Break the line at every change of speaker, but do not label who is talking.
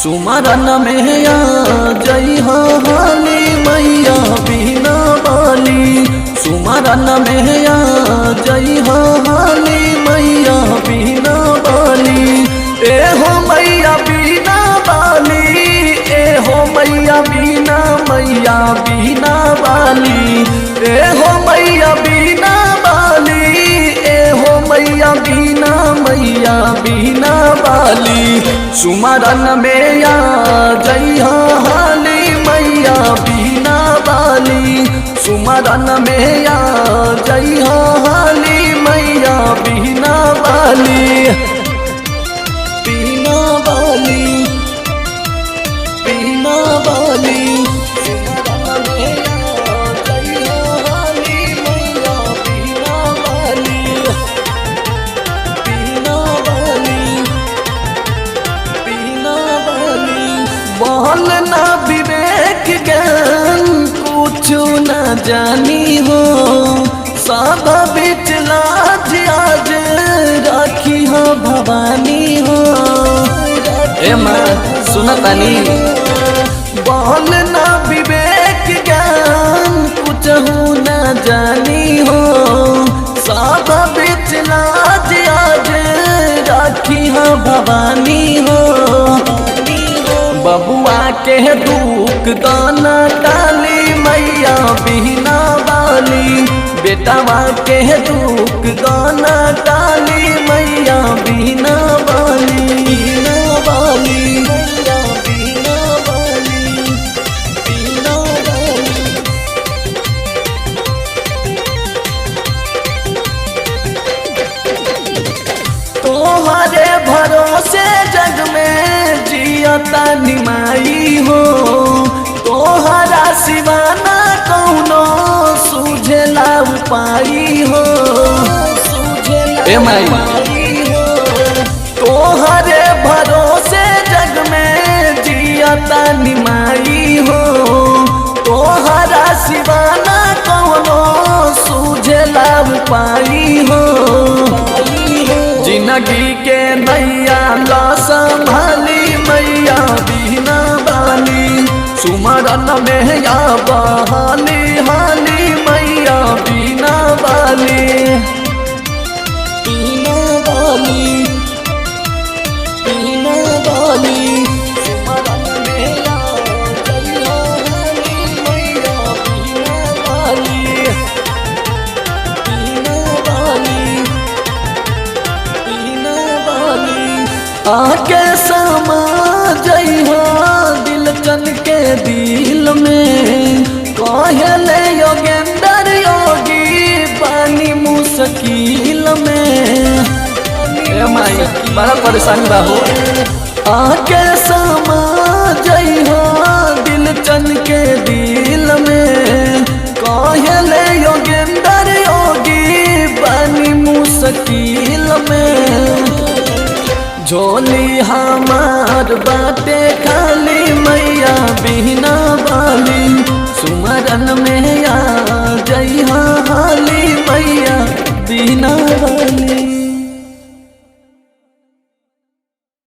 सुमरन में आ जई हाली मैया बिना बाली। सुमरन में आ जई हाली मैया बिना बाली। ए हो मैया बिना बाली, ए हो मैया बिना मैया बिना बाली। ए हो मैया बिना बाली, ए हो मैया बिना मैया बिना बाली। सुमरन में आ जई हाली मैया बिना बाली। सुमरन में आ जई हाली मैया बिना बाली। बिना बाली, बिना बाली। सुमरन में आ जई हाली मैया बिना बाली। बिना बाली, बिना बाली। बोल ना विवेक ज्ञान कुछ न जानी हो। सब बिच लाज आज राखी हो भवानी हो। ए माँ सुनतानी। बोल ना विवेक ज्ञान कुछ न जानी हो। सब बिच लाज आज राखी हो भवानी हो। बबुआ के दुख दाना डाली मैया बिना बाली। बेटावा के दुख दाना डाली मैया बिना बाली। बिना बाली मैया बिना बाली, बिना बाली। तोहरे भरोसे जग में जियता निमाई हो। तोहरा सिवाना कौनो सूझेला उपाई हो। ए माई तोहरे भरोसे जग में जियता निमाई हो। तोहरा सिवाना कौनो सूझेला उपाई हो। जिंदगी के नैया ला संभाली मैया बिना बाली। सुमरन में आ बहाली हाली मैया बिना बाली। बिना बाली, बिना बाली। सुमरन में आ जई हाली मैया बिना बाली। बिना बाली, बिना बाली। आके समा जई हो दिल चन के दिल में। कहले योगेंद्र योगी पानी मुश्किल में। ए माई बड़ा परेशानी बा हो। आके समा जई हो दिल चन के दिल में। कहले योगेंद्र योगी पानी मुश्किल में। झोली हमार बाटे खाली मैया बिना बाली। सुमरन में आ जई हाली मैया बिना बाली।